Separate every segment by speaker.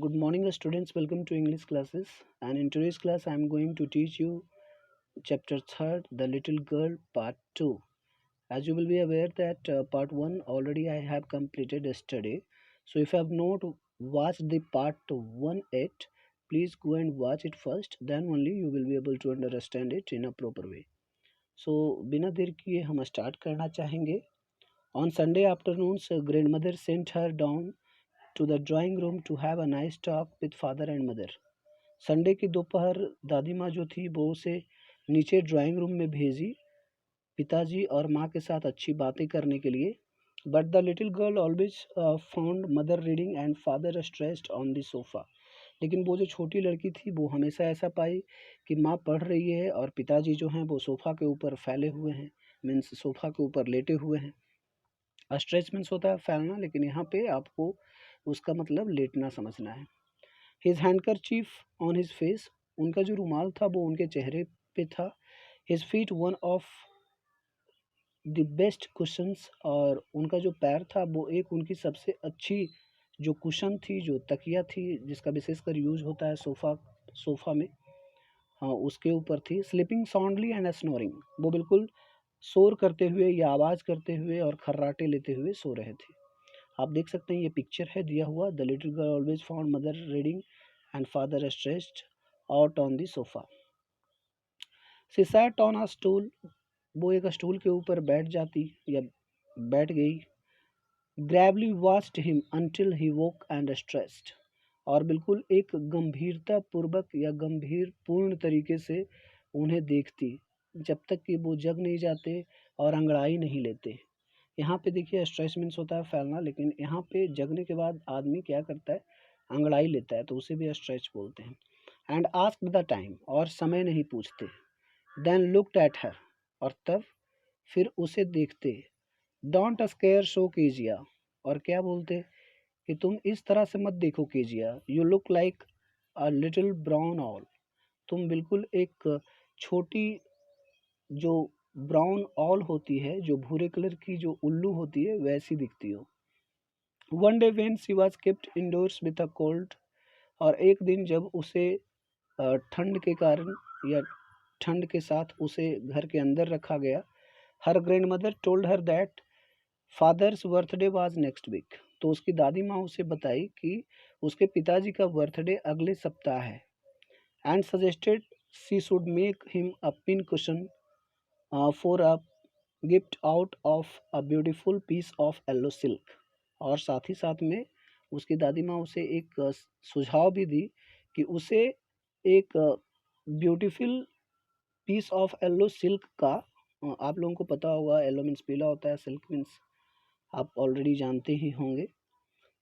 Speaker 1: Good morning, students. Welcome to English classes. And in today's class, I am going to teach you chapter 3rd, The Little Girl, part 2. As you will be aware that part 1 already I have completed yesterday. So if you have not watched the part 1 yet, please go and watch it first. Then only you will be able to understand it in a proper way. So बिना देर किए हम start करना चाहेंगे. On Sunday afternoons, grandmother sent her down to the drawing room to have a nice talk with father and mother. Sunday की दोपहर दादी माँ जो थी वो उसे नीचे ड्राइंग रूम में भेजी पिताजी और माँ के साथ अच्छी बातें करने के लिए. But the little girl always found mother reading and father stressed on the sofa. लेकिन वो जो छोटी लड़की थी वो हमेशा ऐसा पाई कि माँ पढ़ रही है और पिताजी जो हैं वो सोफ़ा के ऊपर फैले हुए हैं, मीन्स सोफ़ा के ऊपर लेटे हुए हैं. स्ट्रेच मीन्स होता है फैलना, लेकिन यहाँ पे आपको उसका मतलब लेटना समझना है. His handkerchief on his face, उनका जो रुमाल था वो उनके चेहरे पे था. His feet one of the best cushions, और उनका जो पैर था वो एक उनकी सबसे अच्छी जो कुशन थी, जो तकिया थी जिसका विशेषकर यूज होता है सोफ़ा में, हाँ उसके ऊपर थी. स्लीपिंग साउंडली एंड स्नोरिंग, वो बिल्कुल शोर करते हुए या आवाज़ करते हुए और खर्राटे लेते हुए सो रहे थे. आप देख सकते हैं ये पिक्चर है दिया हुआ. The little girl always found mother reading and father stressed out on the sofa. She sat on a stool, वो एक स्टूल के ऊपर बैठ जाती या बैठ गई. Gravely watched him until he woke and stressed, और बिल्कुल एक गंभीरता पूर्वक या गंभीर पूर्ण तरीके से उन्हें देखती जब तक कि वो जग नहीं जाते और अंगड़ाई नहीं लेते. यहाँ पे देखिए स्ट्रेस मीन्स होता है फैलना, लेकिन यहाँ पे जगने के बाद आदमी क्या करता है, अंगड़ाई लेता है, तो उसे भी स्ट्रेच बोलते हैं. एंड आस्क्ड द टाइम, और समय नहीं पूछते. देन लुक्ड एट हर, और तब फिर उसे देखते. डोंट स्केयर सो कीजिया, और क्या बोलते कि तुम इस तरह से मत देखो Kezia. You look like a little brown owl, तुम बिल्कुल एक छोटी जो ब्राउन ऑल होती है, जो भूरे कलर की जो उल्लू होती है, वैसी दिखती हो. One day when she was kept indoors with a cold, और एक दिन जब उसे ठंड के कारण या ठंड के साथ उसे घर के अंदर रखा गया. Her grandmother told her that father's birthday was next week, तो उसकी दादी माँ उसे बताई कि उसके पिताजी का बर्थडे अगले सप्ताह है. And suggested she should make him a pin cushion for a gift out of a beautiful piece of yellow silk. और साथ ही साथ में उसकी दादी माँ उसे एक सुझाव भी दी कि उसे एक beautiful piece of yellow silk का, आप लोगों को पता होगा येलो मीन्स पीला होता है, सिल्क मीन्स आप ऑलरेडी जानते ही होंगे.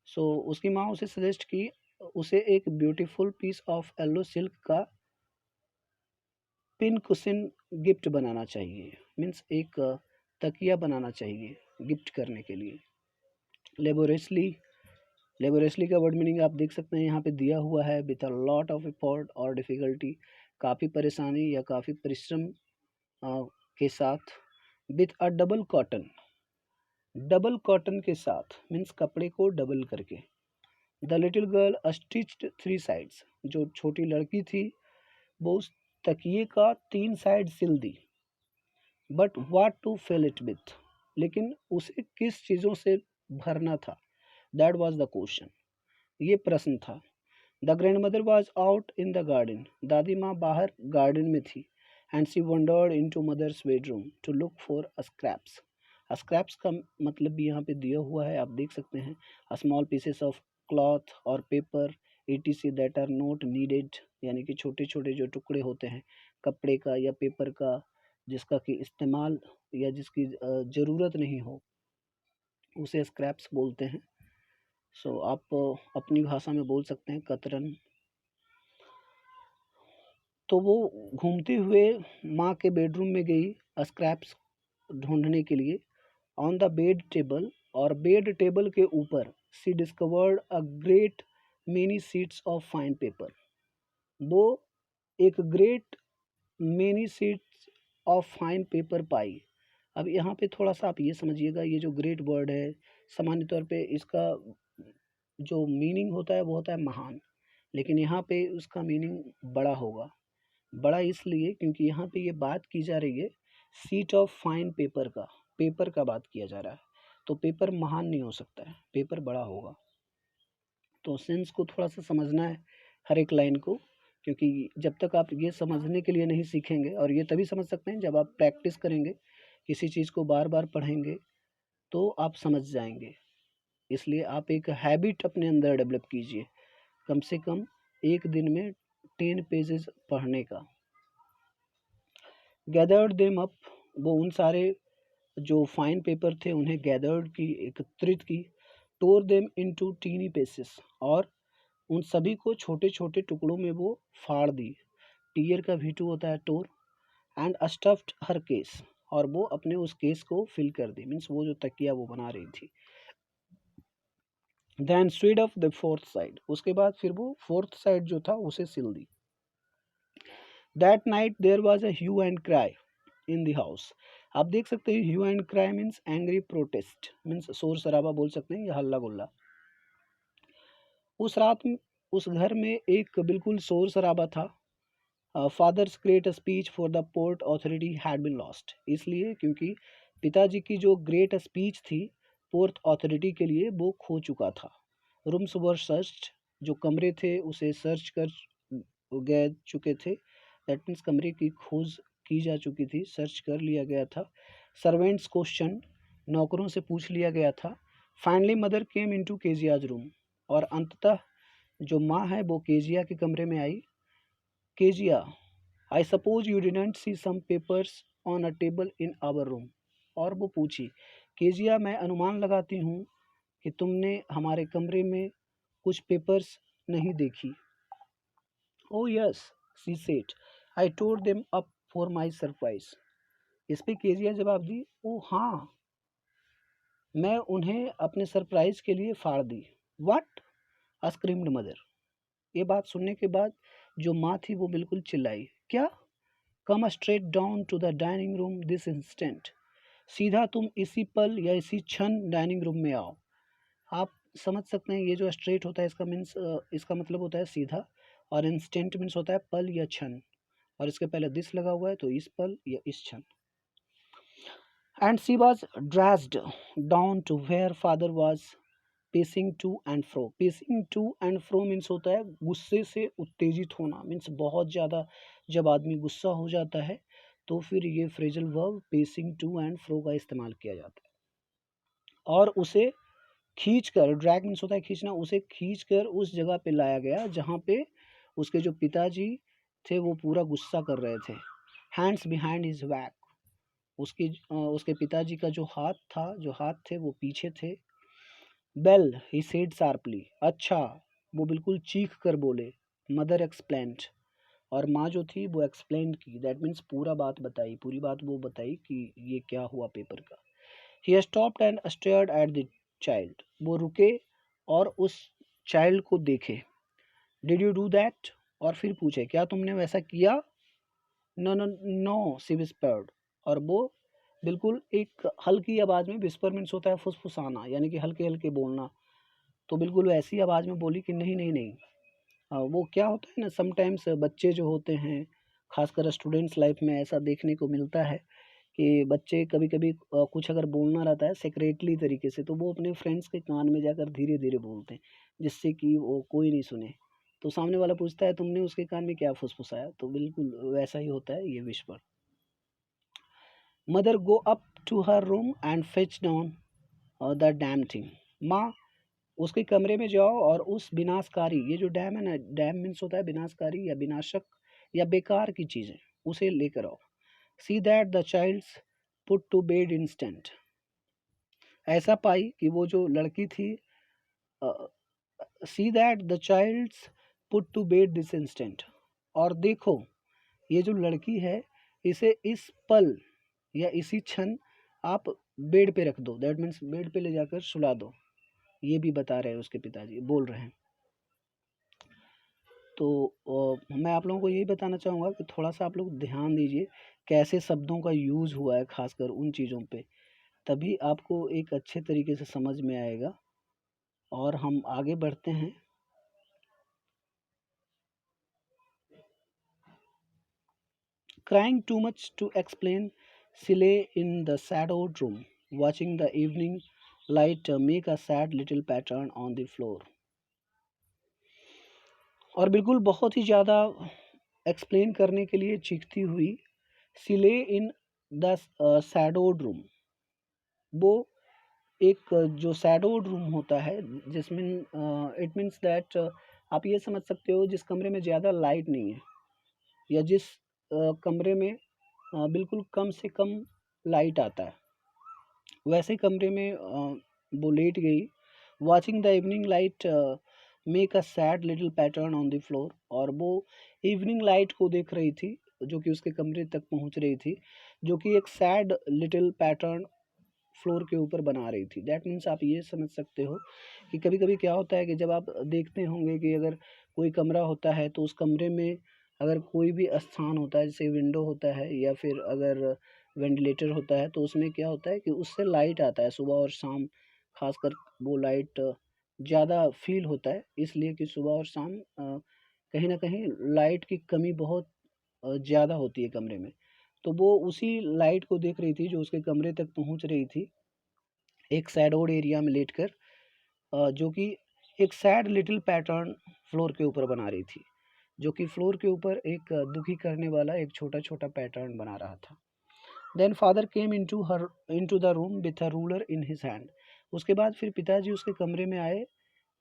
Speaker 1: सो उसकी माँ उसे सजेस्ट की उसे एक beautiful piece of yellow silk का पिन कुशन गिफ्ट बनाना चाहिए, मीन्स एक तकिया बनाना चाहिए गिफ्ट करने के लिए. लेबोरेसली, लेबोरेसली का वर्ड मीनिंग आप देख सकते हैं यहाँ पे दिया हुआ है. With a lot of effort और डिफ़िकल्टी, काफ़ी परेशानी या काफ़ी परिश्रम के साथ. With a double cotton, double cotton के साथ मीन्स कपड़े को डबल करके. The little girl stitched 3 sides, जो छोटी लड़की थी वो उस तकिए का 3 साइड सिल दी. But what to fill it with, लेकिन उसे किस चीज़ों से भरना था. दैट वाज द क्वेश्चन, ये प्रश्न था. The grand mother was out in the garden, दादी माँ बाहर गार्डन में थी. And she wandered into mother's bedroom to look for scraps. Scraps का मतलब भी यहाँ पे दिया हुआ है, आप देख सकते हैं. स्मॉल पीसेस ऑफ क्लॉथ और paper etc that are not needed, यानी कि छोटे छोटे जो टुकड़े होते हैं कपड़े का या पेपर का, जिसका कि इस्तेमाल या जिसकी ज़रूरत नहीं हो, उसे स्क्रैप्स बोलते हैं. सो आप अपनी भाषा में बोल सकते हैं कतरन. तो वो घूमते हुए माँ के बेडरूम में गई स्क्रैप्स ढूंढने के लिए. ऑन द बेड टेबल, और बेड टेबल के ऊपर she discovered a great many sheets of fine paper, वो एक great many sheets of fine paper पाई. अब यहाँ पे थोड़ा सा आप ये समझिएगा, ये जो ग्रेट वर्ड है सामान्य तौर पे इसका जो मीनिंग होता है वो होता है महान, लेकिन यहाँ पे उसका मीनिंग बड़ा होगा। बड़ा इसलिए क्योंकि यहाँ पे ये बात की जा रही है शीट ऑफ फाइन पेपर का बात किया जा रहा है। तो पेपर महान नहीं हो सकता है, पेपर बड़ा होगा। तो सेंस को थोड़ा सा समझना है हर एक लाइन को, क्योंकि जब तक आप ये समझने के लिए नहीं सीखेंगे, और ये तभी समझ सकते हैं जब आप प्रैक्टिस करेंगे, किसी चीज़ को बार बार पढ़ेंगे तो आप समझ जाएंगे। इसलिए आप एक हैबिट अपने अंदर डेवलप कीजिए, कम से कम एक दिन में 10 पेजेस पढ़ने का। गैदर्ड देम अप, वो उन सारे जो फाइन पेपर थे उन्हें गैदर्ड की, एकत्रित की। टोर देम इनटू टीनी पीसेस, और उन सभी को छोटे छोटे टुकड़ों में वो फाड़ दी। टीयर का V2 होता है टोर। एंड स्टफ्ड हर केस, और वो अपने उस केस को फिल कर दी, मीन्स वो जो तकिया वो बना रही थी। Then sewed up the fourth side, उसके बाद फिर वो फोर्थ साइड जो था उसे सिल दी। That night there was a hue and cry in the house. आप देख सकते हैं hue and cry means angry protest, means शोर शराबा बोल सकते हैं या हल्ला गुल्ला। उस रात उस घर में एक बिल्कुल शोर शराबा था। Father's great speech for the port authority had been lost, इसलिए क्योंकि पिताजी की जो ग्रेट स्पीच थी पोर्ट अथॉरिटी के लिए वो खो चुका था। रूम्स वर सर्च्ड, जो कमरे थे उसे सर्च कर गए चुके थे, दैट मीन्स कमरे की खोज की जा चुकी थी, सर्च कर लिया गया था। सर्वेंट्स क्वेश्चन, नौकरों से पूछ लिया गया था। Finally mother came into Keziah's room, और अंततः जो माँ है वो केजिया के कमरे में आई। Kezia, I suppose you didn't see some papers on a table in our room, और वो पूछी, केजिया मैं अनुमान लगाती हूँ कि तुमने हमारे कमरे में कुछ पेपर्स नहीं देखी। Oh yes, she said, I tore them up for my surprise. इस पे केजिया जवाब दी, ओ हाँ, मैं उन्हें अपने सरप्राइज के लिए फाड़ दी। What, screamed mother. ये बात सुनने के बाद जो माँ थी वो बिल्कुल चिल्लाई, क्या? Come straight down to the dining room this instant, सीधा तुम इसी पल या इसी क्षण डाइनिंग रूम में आओ। आप समझ सकते हैं ये जो स्ट्रेट होता है इसका मीन्स, इसका मतलब होता है सीधा, और इंस्टेंट मीन्स होता है पल या क्षण, और इसके पहले दिस लगा हुआ है तो इस पल या इस क्षण। And she was dressed down to where father was pacing to and fro. Pacing to and fro means होता है गुस्से से उत्तेजित होना, मीन्स बहुत ज़्यादा जब आदमी गुस्सा हो जाता है तो फिर ये phrasal verb pacing to and fro का इस्तेमाल किया जाता है। और उसे खींच कर, ड्रैग मीन्स होता है खींचना, उसे खींच कर उस जगह पे लाया गया जहाँ पे उसके जो पिताजी थे वो पूरा गुस्सा कर रहे थे। हैंड्स बिहाइंड हिज बैक, उसके पिताजी का जो हाथ था, जो हाथ थे वो पीछे थे। बेल, ही सेड शार्पली, अच्छा, वो बिल्कुल चीख कर बोले। मदर एक्सप्लेन्ड, और माँ जो थी वो एक्सप्लेन की, दैट मीन्स पूरा बात बताई, पूरी बात वो बताई कि ये क्या हुआ पेपर का। He stopped and stared at the child, वो रुके और उस चाइल्ड को देखे। डिड यू डू दैट, और फिर पूछे क्या तुमने वैसा किया। No no no, she whispered, और वो बिल्कुल एक हल्की आवाज़ में, विस्पर मीन्स होता है फुसफुसाना, यानी कि हल्के हल्के बोलना, तो बिल्कुल ऐसी आवाज़ में बोली कि नहीं नहीं नहीं। वो क्या होता है ना, समटाइम्स बच्चे जो होते हैं, खासकर स्टूडेंट्स लाइफ में ऐसा देखने को मिलता है कि बच्चे कभी कभी कुछ अगर बोलना रहता है सेक्रेटली तरीके से तो वो अपने फ्रेंड्स के कान में जाकर धीरे धीरे बोलते हैं, जिससे कि वो कोई नहीं सुने। तो सामने वाला पूछता है तुमने उसके कान में क्या फुसफुसाया, तो बिल्कुल वैसा ही होता है ये whisper. Mother go up to her room and fetch down the damn thing, माँ उसके कमरे में जाओ और उस विनाशकारी, ये जो डैम है ना, डैम मीन्स होता है विनाशकारी या विनाशक या बेकार की चीज़ें, उसे लेकर आओ। See that the child's put to bed instant, ऐसा पाई कि वो जो लड़की थी, see that the child's put to bed this instant, और देखो ये जो लड़की है इसे इस पल या इसी क्षण आप बेड पे रख दो, दैट मीन्स बेड पे ले जाकर सुला दो, ये भी बता रहे हैं उसके पिताजी, बोल रहे हैं। तो मैं आप लोगों को यही बताना चाहूँगा कि थोड़ा सा आप लोग ध्यान दीजिए कैसे शब्दों का यूज़ हुआ है, खासकर उन चीज़ों पे, तभी आपको एक अच्छे तरीके से समझ में आएगा। और हम आगे बढ़ते हैं। Crying too much to explain, she lay in the shadowed room, watching the evening light make a sad little pattern on the floor. और बिल्कुल बहुत ही ज़्यादा एक्सप्लेन करने के लिए चीखती हुई सिले इन द शैडोड रूम। वो एक जो शैडोड रूम होता है जिसमें इट मीन्स दैट आप ये समझ सकते हो जिस कमरे में ज़्यादा लाइट नहीं है या जिस कमरे में बिल्कुल कम से कम लाइट आता है, वैसे कमरे में वो लेट गई। Watching the evening light make a sad little pattern on the floor. और वो इवनिंग लाइट को देख रही थी जो कि उसके कमरे तक पहुंच रही थी, जो कि एक सैड लिटिल पैटर्न फ्लोर के ऊपर बना रही थी। दैट मीन्स आप ये समझ सकते हो कि कभी कभी क्या होता है कि जब आप देखते होंगे कि अगर कोई कमरा होता है तो उस कमरे में अगर कोई भी स्थान होता है, जैसे विंडो होता है या फिर अगर वेंटिलेटर होता है, तो उसमें क्या होता है कि उससे लाइट आता है सुबह और शाम। खासकर वो लाइट ज़्यादा फील होता है, इसलिए कि सुबह और शाम कहीं ना कहीं लाइट की कमी बहुत ज़्यादा होती है कमरे में। तो वो उसी लाइट को देख रही थी जो उसके कमरे तक पहुंच रही थी एक सैडोड एरिया में लेटकर, जो कि एक सैड लिटिल पैटर्न फ्लोर के ऊपर बना रही थी, जो कि फ्लोर के ऊपर एक दुखी करने वाला एक छोटा छोटा पैटर्न बना रहा था। Then father came into the room with a ruler in his hand. उसके बाद फिर पिताजी उसके कमरे में आए,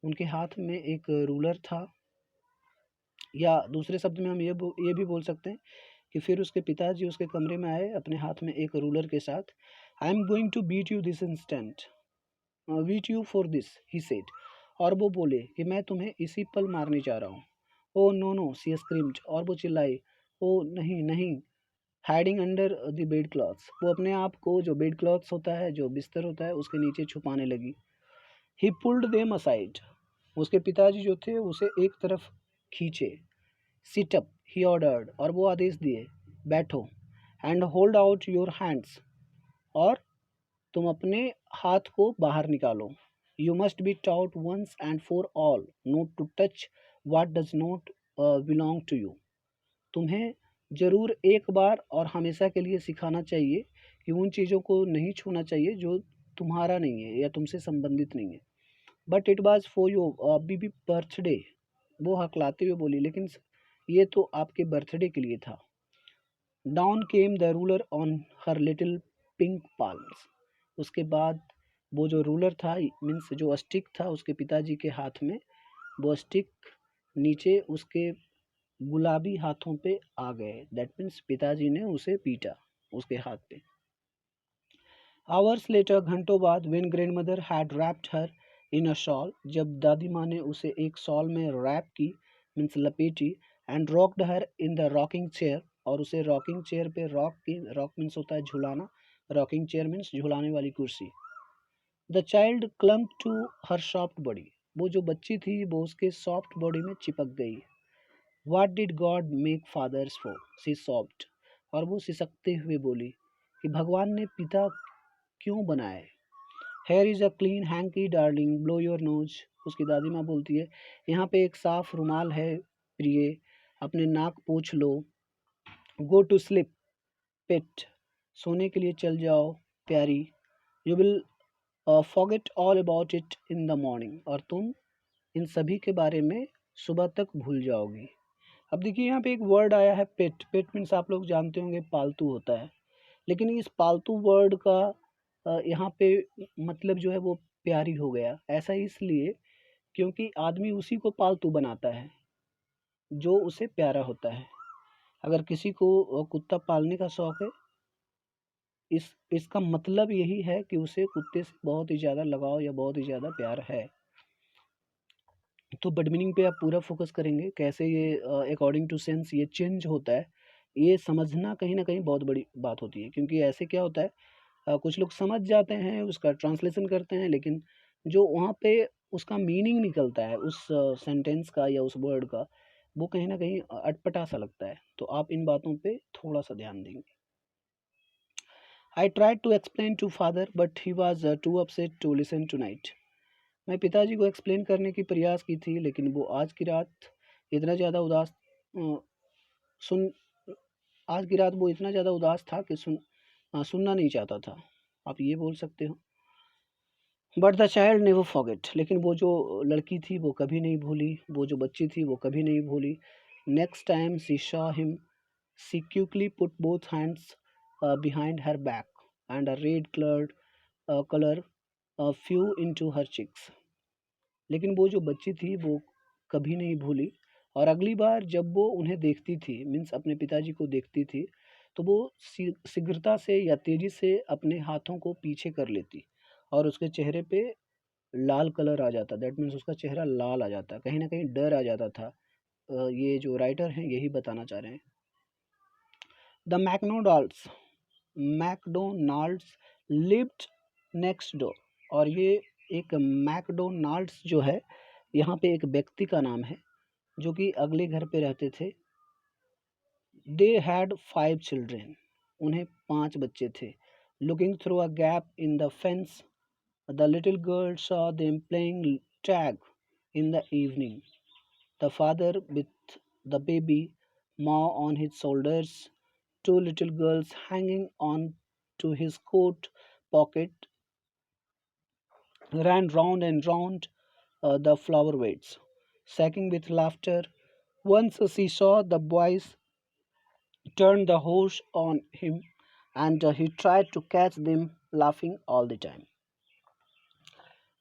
Speaker 1: उनके हाथ में एक रूलर था, या दूसरे शब्द में हम ये भी बोल सकते हैं कि फिर उसके पिताजी उसके कमरे में आए अपने हाथ में एक रूलर के साथ। I am going to beat you this instant, beat you for this, he said. और वो बोले कि मैं तुम्हें इसी पल मारने जा रहा हूँ। ओ नो नो, सी स्क्रीम्ड। और वो चिल्लाई, ओ नहीं नहीं। Hiding under the bed clothes. वो अपने आप को जो बेड क्लॉथ्स होता है, जो बिस्तर होता है, उसके नीचे छुपाने लगी। He pulled them aside. उसके पिताजी जो थे उसे एक तरफ खींचे। Sit up, he ordered. और वो आदेश दिए, बैठो। And hold out your hands. और तुम अपने हाथ को बाहर निकालो। You must be taught once and for all not to touch what does not belong to you. तुम्हें जरूर एक बार और हमेशा के लिए सिखाना चाहिए कि उन चीज़ों को नहीं छूना चाहिए जो तुम्हारा नहीं है या तुमसे संबंधित नहीं है। But it was for your बीबी बर्थडे। वो हकलाते हुए बोली, लेकिन ये तो आपके बर्थडे के लिए था। Down came the ruler on her little pink palms. उसके बाद वो जो रूलर था, मीन्स जो स्टिक था उसके पिताजी के हाथ में, वो स्टिक नीचे उसके गुलाबी हाथों पे आ गए। दैट मीन्स पिताजी ने उसे पीटा उसके हाथ पे। आवर्स लेटर, घंटों बाद, when grandmother had wrapped her in a shawl, जब दादी माँ ने उसे एक शॉल में रैप की, मीन्स लपेटी, and rocked her in the rocking chair, और उसे रॉकिंग चेयर पे रॉक की। रॉक मीन्स होता है झुलाना, रॉकिंग चेयर मीन्स झुलाने वाली कुर्सी। The child clung to her soft body. वो जो बच्ची थी वो उसके सॉफ्ट बॉडी में चिपक गई। What did God make fathers for? She sobbed. और वो सिसकते हुए बोली कि भगवान ने पिता क्यों बनाए। Here is a clean hanky darling, blow your nose. उसकी दादी माँ बोलती है, यहाँ पे एक साफ रुमाल है प्रिय, अपने नाक पोंछ लो। Go to sleep, pet. सोने के लिए चल जाओ प्यारी। You will forget all about it in the morning. और तुम इन सभी के बारे में सुबह तक भूल जाओगी। अब देखिए यहाँ पे एक वर्ड आया है पेट। पेट मीन्स आप लोग जानते होंगे पालतू होता है, लेकिन इस पालतू वर्ड का यहाँ पे मतलब जो है वो प्यारी हो गया। ऐसा इसलिए क्योंकि आदमी उसी को पालतू बनाता है जो उसे प्यारा होता है। अगर किसी को कुत्ता पालने का शौक है, इसका मतलब यही है कि उसे कुत्ते से बहुत ही ज़्यादा लगाव या बहुत ही ज़्यादा प्यार है। तो बड मीनिंग पे आप पूरा फोकस करेंगे, कैसे ये अकॉर्डिंग टू सेंस ये चेंज होता है, ये समझना कहीं ना कहीं बहुत बड़ी बात होती है। क्योंकि ऐसे क्या होता है, कुछ लोग समझ जाते हैं, उसका ट्रांसलेशन करते हैं, लेकिन जो वहाँ पे उसका मीनिंग निकलता है उस सेंटेंस का या उस वर्ड का, वो कहीं ना कहीं अटपटा सा लगता है। तो आप इन बातों पे थोड़ा सा ध्यान देंगे। I tried to explain to father but he was too upset to listen tonight. मैं पिताजी को एक्सप्लेन करने की प्रयास की थी, लेकिन वो आज की रात इतना ज़्यादा उदास अ, सुन आज की रात वो इतना ज़्यादा उदास था कि सुनना नहीं चाहता था। आप ये बोल सकते हो। But the child never forget, लेकिन वो जो लड़की थी वो कभी नहीं भूली, वो जो बच्ची थी वो कभी नहीं भूली। Next time she saw him, she quickly put both hands behind her back and a red color flew into her cheeks. लेकिन वो जो बच्ची थी वो कभी नहीं भूली, और अगली बार जब वो उन्हें देखती थी, मीन्स अपने पिताजी को देखती थी, तो वो शीघ्रता से या तेजी से अपने हाथों को पीछे कर लेती और उसके चेहरे पे लाल कलर आ जाता। दैट मीन्स उसका चेहरा लाल आ जाता, कहीं ना कहीं डर आ जाता था। ये जो राइटर हैं यही बताना चाह रहे हैं। The McDonald's lived next door, और ये एक मैकडोनाल्ड्स जो है यहाँ पे एक व्यक्ति का नाम है जो कि अगले घर पे रहते थे। दे हैड 5 चिल्ड्रेन, उन्हें 5 बच्चे थे। Looking through a gap in the fence, the little girl saw them playing tag in the evening. The father with the baby, Ma on his shoulders, 2 little girls hanging on to his coat pocket, ran round and round the flower beds, shaking with laughter. Once she saw the boys turn the hose on him, and he tried to catch them laughing all the time.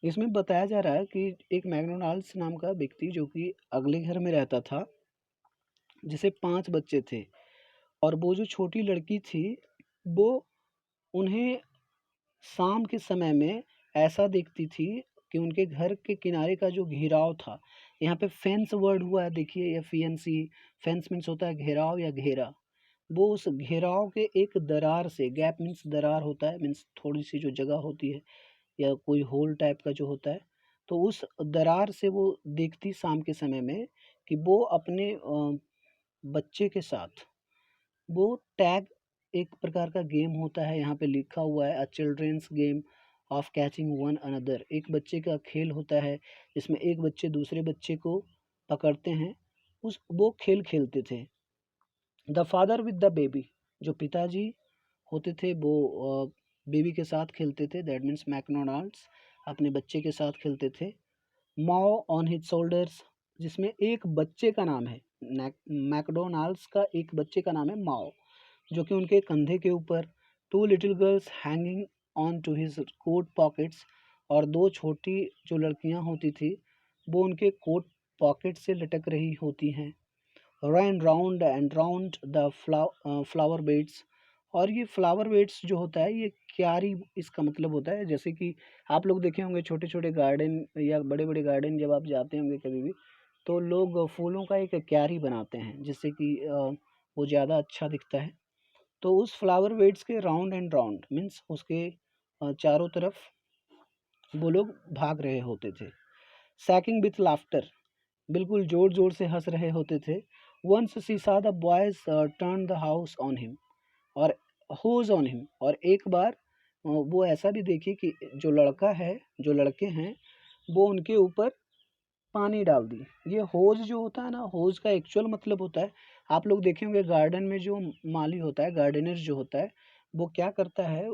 Speaker 1: इसमें बताया जा रहा है कि एक McDonald's नाम का व्यक्ति जो कि अगले घर में रहता था, जिसे 5 बच्चे थे, और वो जो छोटी लड़की थी वो उन्हें शाम के समय में ऐसा देखती थी कि उनके घर के किनारे का जो घेराव था, यहाँ पे फेंस वर्ड हुआ है, देखिए ये FENC, फेंस मीन्स होता है घेराव या घेरा। वो उस घेराव के एक दरार से, गैप मीन्स दरार होता है, मीन्स थोड़ी सी जो जगह होती है या कोई होल टाइप का जो होता है, तो उस दरार से वो देखती शाम के समय में कि वो अपने बच्चे के साथ वो टैग, एक प्रकार का गेम होता है, यहाँ पे लिखा हुआ है a children's game of catching one another, एक बच्चे का खेल होता है जिसमें एक बच्चे दूसरे बच्चे को पकड़ते हैं, उस वो खेल खेलते थे। The father with the baby, जो पिताजी होते थे वो बेबी के साथ खेलते थे, दैट मीन्स मैकडोनाल्ड्स अपने बच्चे के साथ खेलते थे। माओ ऑन हिज शोल्डर्स, जिसमें एक बच्चे का नाम है, मैकडोनाल्ड्स का एक बच्चे का नाम है माओ, जो कि उनके कंधे के ऊपर। 2 little girls hanging on to his coat pockets, और 2 छोटी जो लड़कियां होती थी वो उनके कोट पॉकेट से लटक रही होती हैं। Run round and round the flower beds, और ये फ्लावर बेड्स जो होता है ये क्यारी इसका मतलब होता है। जैसे कि आप लोग देखे होंगे छोटे छोटे गार्डन या बड़े बड़े गार्डन, जब आप जाते होंगे कभी भी, तो लोग फूलों का एक क्यारी बनाते हैं जिससे कि वो ज़्यादा अच्छा दिखता है। तो उस फ्लावर बेड्स के राउंड एंड राउंड मीन्स उसके चारों तरफ वो लोग भाग रहे होते थे। सैकिंग विथ लाफ्टर, बिल्कुल जोर जोर से हंस रहे होते थे। Once she saw the boys turn the hose on him, और होज ऑन हिम, और एक बार वो ऐसा भी देखी कि जो लड़का है, जो लड़के हैं, वो उनके ऊपर पानी डाल दी। ये होज जो होता है ना, होज का एक्चुअल मतलब होता है, आप लोग देखे होंगे गार्डन में जो माली होता है, गार्डनर जो होता है, वो क्या करता है,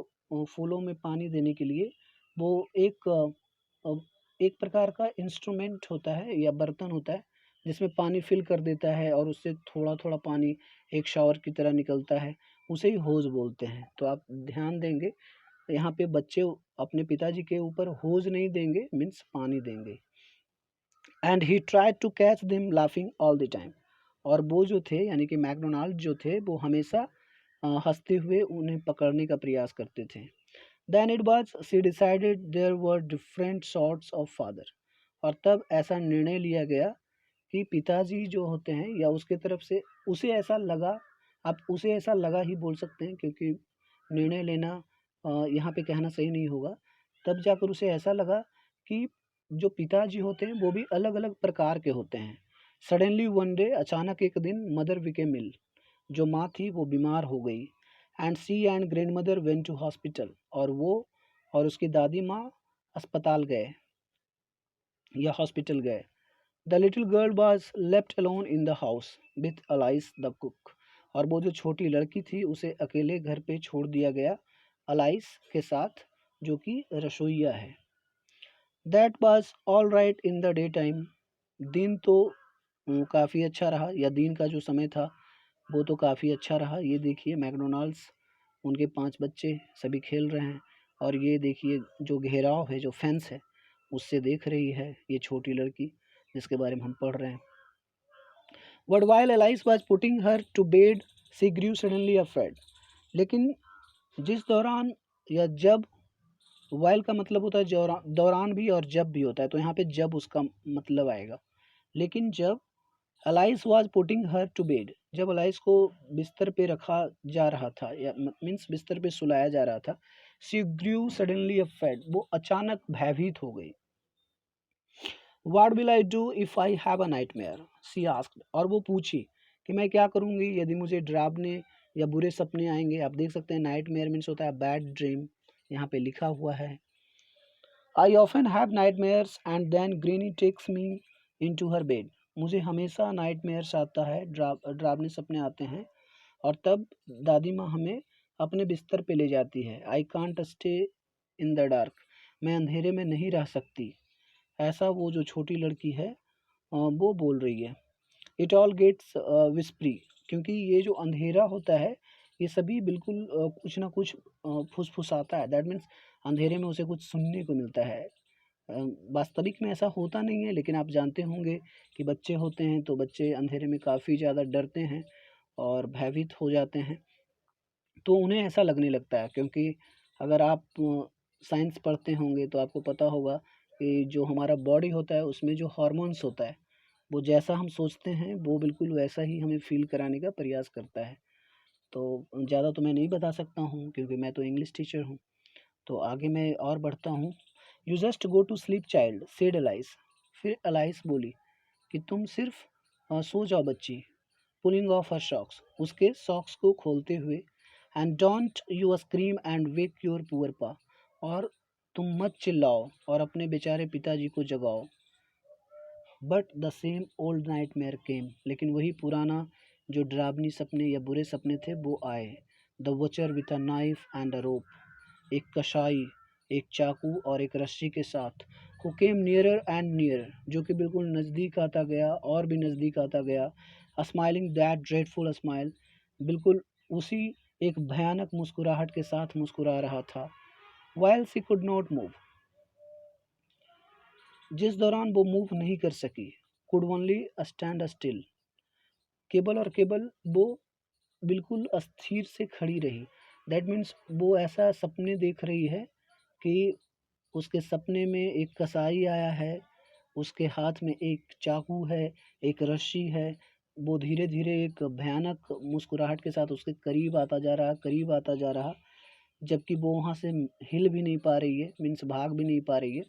Speaker 1: फूलों में पानी देने के लिए वो अ, एक प्रकार का इंस्ट्रूमेंट होता है या बर्तन होता है जिसमें पानी फिल कर देता है और उससे थोड़ा थोड़ा पानी एक शावर की तरह निकलता है, उसे ही होज बोलते हैं। तो आप ध्यान देंगे, यहाँ पे बच्चे अपने पिताजी के ऊपर होज नहीं देंगे, मीन्स पानी देंगे। And he tried to catch them laughing all the time, और वो जो थे यानी कि मैकडोनाल्ड जो थे वो हमेशा हंसते हुए उन्हें पकड़ने का प्रयास करते थे। Then it was she decided there were different sorts of father, और तब ऐसा निर्णय लिया गया कि पिताजी जो होते हैं या उसके तरफ से उसे ऐसा लगा, आप उसे ऐसा लगा ही बोल सकते हैं क्योंकि निर्णय लेना यहाँ पे कहना सही नहीं होगा। तब जाकर उसे ऐसा लगा कि जो पिताजी होते हैं वो भी अलग अलग प्रकार के होते हैं। सडनली वन डे, अचानक एक दिन, मदर बिकेम इल, जो माँ थी वो बीमार हो गई। And she and grand mother went to hospital, और वो और उसकी दादी माँ अस्पताल गए। या हॉस्पिटल गए। The little girl was left alone in the house with Alice the cook. और वो जो छोटी लड़की थी उसे अकेले घर पे छोड़ दिया गया अलाइस के साथ, जो कि रसोइया है। That was all right in the day time. दिन तो काफ़ी अच्छा रहा, या दिन का जो समय था वो तो काफ़ी अच्छा रहा। ये देखिए मैकडोनाल्ड्स, उनके 5 बच्चे सभी खेल रहे हैं, और ये देखिए जो घेराव है, जो फेंस है, उससे देख रही है ये छोटी लड़की जिसके बारे में हम पढ़ रहे हैं। But while Alice was putting her to bed she grew suddenly afraid. लेकिन जिस दौरान, या जब, वाइल का मतलब होता है दौरान भी और जब भी होता है, तो यहाँ पे जब उसका मतलब आएगा। लेकिन जब Alice was putting her to bed, जब अलाइस को बिस्तर पे रखा जा रहा था, या मीन्स बिस्तर पे सुलाया जा रहा था, शी ग्रू सडनली अफ्रेड, वो अचानक भयभीत हो गई। What will I do if I have a nightmare, she asked. और वो पूछी कि मैं क्या करूँगी यदि मुझे डरावने या बुरे सपने आएंगे। आप देख सकते हैं नाइटमेयर मीन्स होता है बैड ड्रीम, यहाँ पे लिखा हुआ है। I often have nightmares and then Grinnie takes me into her bed. मुझे हमेशा नाइटमेयर्स आता है, डरावने सपने आते हैं, और तब दादी माँ हमें अपने बिस्तर पे ले जाती है। I can't stay in the dark, मैं अंधेरे में नहीं रह सकती। ऐसा वो जो छोटी लड़की है वो बोल रही है। इट ऑल गेट्स विस्परी, क्योंकि ये जो अंधेरा होता है ये सभी बिल्कुल कुछ ना कुछ फुसफुसाता है। दैट मीन्स अंधेरे में उसे कुछ सुनने को मिलता है। वास्तविक में ऐसा होता नहीं है, लेकिन आप जानते होंगे कि बच्चे होते हैं तो बच्चे अंधेरे में काफ़ी ज़्यादा डरते हैं और भयभीत हो जाते हैं, तो उन्हें ऐसा लगने लगता है। क्योंकि अगर आप साइंस पढ़ते होंगे तो आपको पता होगा कि जो हमारा बॉडी होता है उसमें जो हार्मोन्स होता है, वो जैसा हम सोचते हैं वो बिल्कुल वैसा ही हमें फ़ील कराने का प्रयास करता है। तो ज़्यादा तो मैं नहीं बता सकता हूँ क्योंकि मैं तो इंग्लिश टीचर हूँ। तो आगे मैं और बढ़ता हूँ। You just go to sleep child said Alice. फिर अलाइस बोली कि तुम सिर्फ सो जाओ बच्ची। पुलिंग ऑफ हर सॉक्स, उसके सॉक्स को खोलते हुए। And don't you scream and wake your poor pa, और तुम मत चिल्लाओ और अपने बेचारे पिताजी को जगाओ। But the same old nightmare came, लेकिन वही पुराना जो डरावनी सपने या बुरे सपने थे वो आए। The butcher with a knife and a rope, एक कसाई एक चाकू और एक रस्सी के साथ। Who came nearer and nearer, जो कि बिल्कुल नज़दीक आता गया और भी नज़दीक आता गया। स्माइलिंग दैट ड्रेडफुल स्माइल, बिल्कुल उसी एक भयानक मुस्कुराहट के साथ मुस्कुरा रहा था। While she could not move, जिस दौरान वो मूव नहीं कर सकी। कुड ओनली स्टैंड स्टिल, केवल और केवल वो बिल्कुल अस्थिर से खड़ी रही। दैट मीन्स वो ऐसा सपने देख रही है कि उसके सपने में एक कसाई आया है, उसके हाथ में एक चाकू है, एक रस्सी है। वो धीरे धीरे एक भयानक मुस्कुराहट के साथ उसके करीब आता जा रहा, करीब आता जा रहा, जबकि वो वहाँ से हिल भी नहीं पा रही है, मीन्स भाग भी नहीं पा रही है।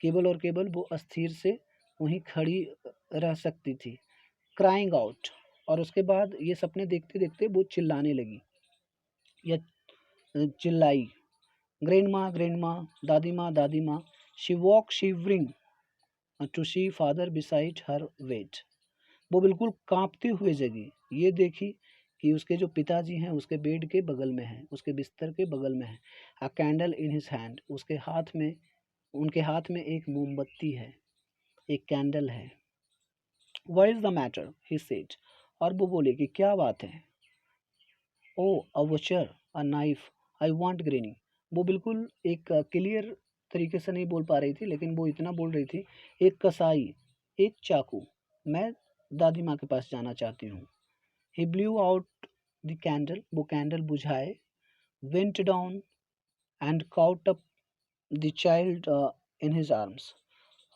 Speaker 1: केवल और केवल वो अस्थिर से वहीं खड़ी रह सकती थी। क्राइंग आउट, और उसके बाद ये सपने देखते देखते वो चिल्लाने लगी या चिल्लाई। ग्रैंड माँ, दादी माँ, दादी माँ। She walk shivering to see father beside her wet, वो बिल्कुल कांपते हुए जगी। ये देखी कि उसके जो पिताजी हैं उसके बेड के बगल में हैं, उसके बिस्तर के बगल में हैं। अ कैंडल इन हिज हैंड, उसके हाथ में, उनके हाथ में एक मोमबत्ती है, एक कैंडल है। What is the matter, he said, और वो बोले कि क्या बात है। Oh a butcher, a knife, I want granny. वो बिल्कुल एक क्लियर तरीके से नहीं बोल पा रही थी, लेकिन वो इतना बोल रही थी, एक कसाई, एक चाकू, मैं दादी माँ के पास जाना चाहती हूँ। ही ब्लू आउट द कैंडल, वो कैंडल बुझाए। Went down and cout up the child in his arms,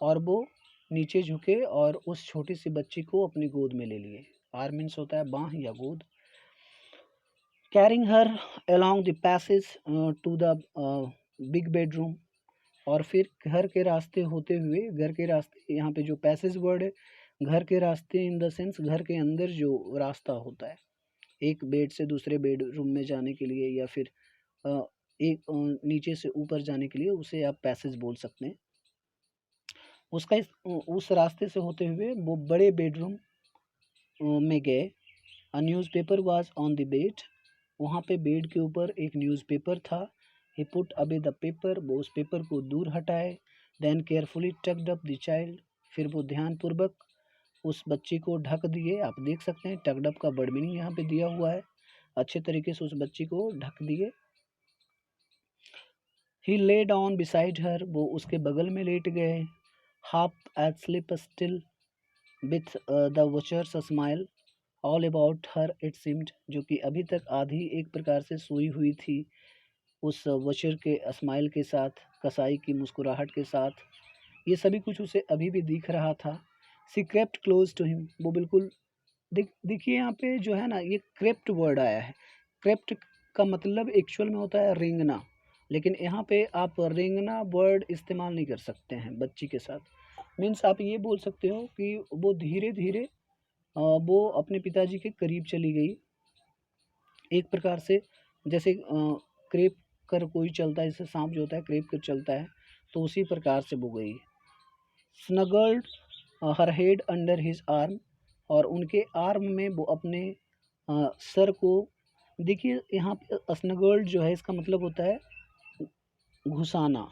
Speaker 1: और वो नीचे झुके और उस छोटी सी बच्ची को अपनी गोद में ले लिए। आर्मिन्स होता है बाँह या गोद। Carrying her along the passage to the big bedroom, और फिर घर के रास्ते होते हुए, घर के रास्ते, यहाँ पे जो पैसेज वर्ड है, घर के रास्ते इन द सेंस घर के अंदर जो रास्ता होता है एक बेड से दूसरे बेडरूम में जाने के लिए, या फिर एक नीचे से ऊपर जाने के लिए, उसे आप पैसेज बोल सकते हैं। उस रास्ते से होते हुए वो बड़े बेडरूम में गए। A newspaper was on the bed, वहाँ पे बेड के ऊपर एक न्यूज़पेपर था। He put away the paper, वो उस पेपर को दूर हटाए। Then carefully tucked up the child, फिर वो ध्यानपूर्वक उस बच्ची को ढक दिए। आप देख सकते हैं टक्ड अप का वर्ड मीनिंग यहाँ पे दिया हुआ है। अच्छे तरीके से उस बच्ची को ढक दिए। ही ले डाउन बिसाइड हर, वो उसके बगल में लेट गए। Half asleep still with the watcher's smile all about her it seemed, जो कि अभी तक आधी एक प्रकार से सोई हुई थी उस वॉचर के स्माइल के साथ, कसाई की मुस्कुराहट के साथ। ये सभी कुछ उसे अभी भी दिख रहा था। सी क्रेप्ट क्लोज टू हिम, वो बिल्कुल देखिए यहाँ पे जो है ना, ये क्रेप्ट वर्ड आया है। क्रेप्ट का मतलब एक्चुअल में होता है रेंगना, लेकिन यहाँ पे आप रेंगना वर्ड इस्तेमाल नहीं कर सकते हैं बच्ची के साथ। मीन्स आप ये बोल सकते हो कि वो धीरे धीरे वो अपने पिताजी के करीब चली गई। एक प्रकार से जैसे क्रेप कर कोई चलता है, जैसे सांप जो होता है क्रेप कर चलता है, तो उसी प्रकार से वो गई। स्नगल्ड हर हेड अंडर हिज आर्म, और उनके आर्म में वो अपने सर को, देखिए यहाँ पे स्नगल्ड जो है इसका मतलब होता है घुसाना।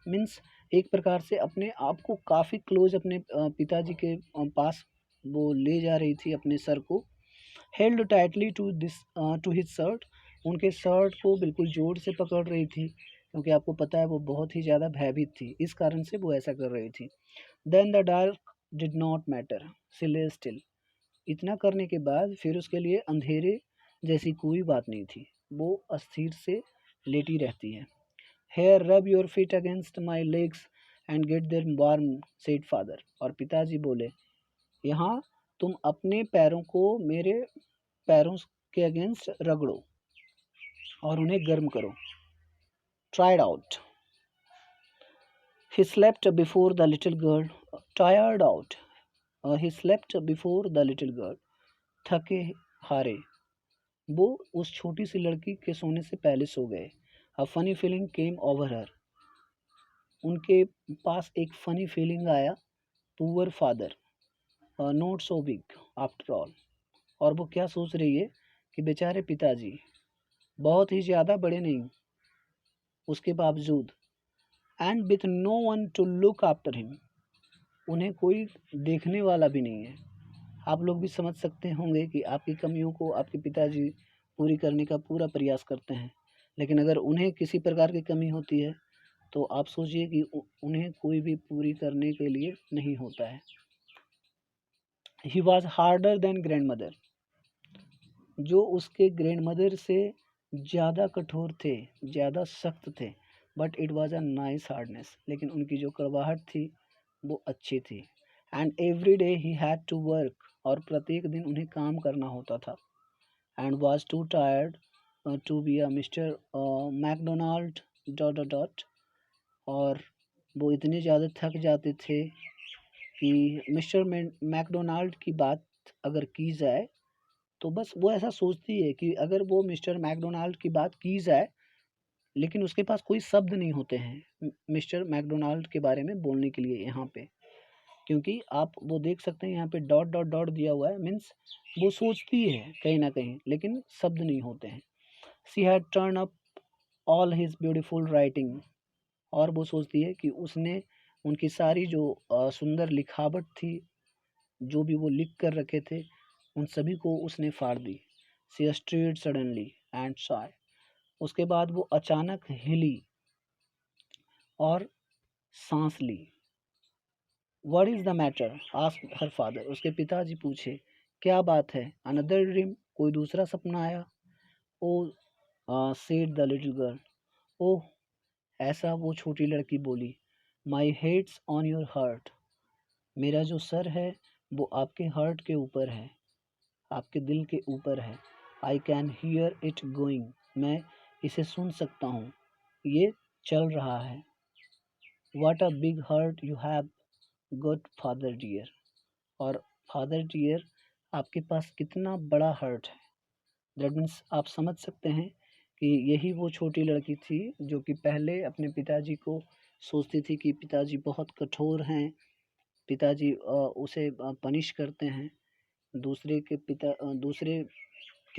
Speaker 1: मीन्स एक प्रकार से अपने आप को काफ़ी क्लोज अपने पिताजी के पास वो ले जा रही थी अपने सर को। Held tightly to his shirt, उनके शर्ट को बिल्कुल जोर से पकड़ रही थी, क्योंकि आपको पता है वो बहुत ही ज़्यादा भयभीत थी, इस कारण से वो ऐसा कर रही थी। Then the dark did not matter, she lay still, इतना करने के बाद फिर उसके लिए अंधेरे जैसी कोई बात नहीं थी, वो अस्थिर से लेटी रहती है। Here rub your feet against my legs and get there warm, said father, और पिताजी बोले यहाँ तुम अपने पैरों को मेरे पैरों के अगेंस्ट रगड़ो और उन्हें गर्म करो। Tried out, he slept before the little girl, tired out, he slept before the little girl, थके हारे वो उस छोटी सी लड़की के सोने से पहले सो गए। A funny feeling came over हर, उनके पास एक फनी फीलिंग आया। Poor father not so big after all, और वो क्या सोच रही है कि बेचारे पिताजी बहुत ही ज़्यादा बड़े नहीं, उसके बावजूद, and with no one to look after him, उन्हें कोई देखने वाला भी नहीं है। आप लोग भी समझ सकते होंगे कि आपकी कमियों को आपके पिताजी पूरी करने का पूरा प्रयास करते हैं, लेकिन अगर उन्हें किसी प्रकार की कमी होती है तो आप सोचिए कि उन्हें कोई भी पूरी करने के लिए नहीं होता है। He was harder than grand mother, जो उसके ग्रैंड मदर से ज़्यादा कठोर थे, ज़्यादा सख्त थे। But it was a nice hardness, लेकिन उनकी जो कड़वाहट थी वो अच्छी थी। And every day he had to work, और प्रत्येक दिन उन्हें काम करना होता था। And was too tired to be a mister McDonald dot dot dot, और वो इतने ज़्यादा थक जाते थे कि मिस्टर मैकडोनाल्ड की बात अगर की जाए तो बस वो ऐसा सोचती है कि अगर वो मिस्टर मैकडोनाल्ड की बात की जाए, लेकिन उसके पास कोई शब्द नहीं होते हैं मिस्टर मैकडोनाल्ड के बारे में बोलने के लिए यहाँ पे, क्योंकि आप वो देख सकते हैं यहाँ पे डॉट डॉट डॉट दिया हुआ है। मीन्स वो सोचती है कहीं ना कहीं, लेकिन शब्द नहीं होते हैं। She had turn up all his beautiful writing, और वो सोचती है कि उसने उनकी सारी जो सुंदर लिखावट थी, जो भी वो लिख कर रखे थे, उन सभी को उसने फाड़ दी। She stirred suddenly and sighed, उसके बाद वो अचानक हिली और सांस ली। What is the matter asked her father, उसके पिताजी पूछे क्या बात है। अनदर ड्रीम, कोई दूसरा सपना आया। ओ सेड द लिटिल गर्ल, ओह ऐसा, वो छोटी लड़की बोली। माई हेड्स ऑन योर हार्ट, मेरा जो सर है वो आपके हार्ट के ऊपर है, आपके दिल के ऊपर है। I can hear it going, मैं इसे सुन सकता हूँ, ये चल रहा है। What a big heart you have got father dear, और फादर डियर आपके पास कितना बड़ा हार्ट है। दैट मीन्स आप समझ सकते हैं कि यही वो छोटी लड़की थी जो कि पहले अपने पिताजी को सोचती थी कि पिताजी बहुत कठोर हैं, पिताजी उसे पनिश करते हैं, दूसरे के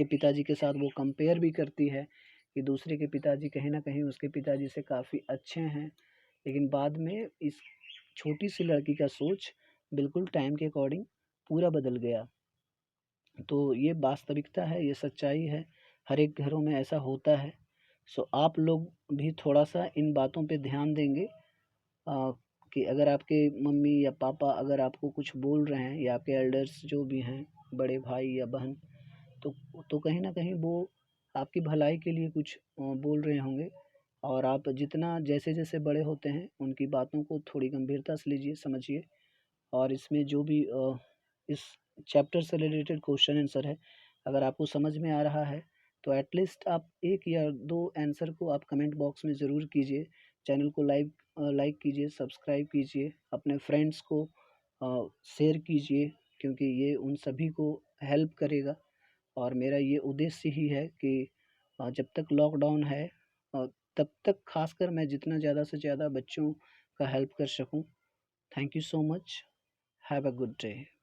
Speaker 1: पिताजी के साथ वो कंपेयर भी करती है कि दूसरे के पिताजी कहीं न कहीं उसके पिताजी से काफ़ी अच्छे हैं। लेकिन बाद में इस छोटी सी लड़की का सोच बिल्कुल टाइम के अकॉर्डिंग पूरा बदल गया। तो ये वास्तविकता है, ये सच्चाई है, हर एक घरों में ऐसा होता है। सो आप लोग भी थोड़ा-सा इन बातों पे ध्यान देंगे कि अगर आपके मम्मी या पापा अगर आपको कुछ बोल रहे हैं या आपके एल्डर्स जो भी हैं, बड़े भाई या बहन, तो कहीं न कहीं वो आपकी भलाई के लिए कुछ बोल रहे होंगे और आप जितना जैसे-जैसे बड़े होते हैं, उनकी बातों को थोड़ी गंभीरता से लीजिए, समझिए और इसमें जो भी इस चैप्टर से रिलेटेड क्वेश्चन आंसर है, अगर आपको समझ में आ रहा है, तो एटलीस्ट आप 1 या 2 आंसर को आप कमेंट बॉक्स में ज़रूर कीजिए। चैनल को लाइक कीजिए, सब्सक्राइब कीजिए, अपने फ्रेंड्स को शेयर कीजिए क्योंकि ये उन सभी को हेल्प करेगा और मेरा ये उद्देश्य ही है कि जब तक लॉकडाउन है तब तक ख़ासकर मैं जितना ज़्यादा से ज़्यादा बच्चों का हेल्प कर सकूँ। Thank you so much. Have a good day.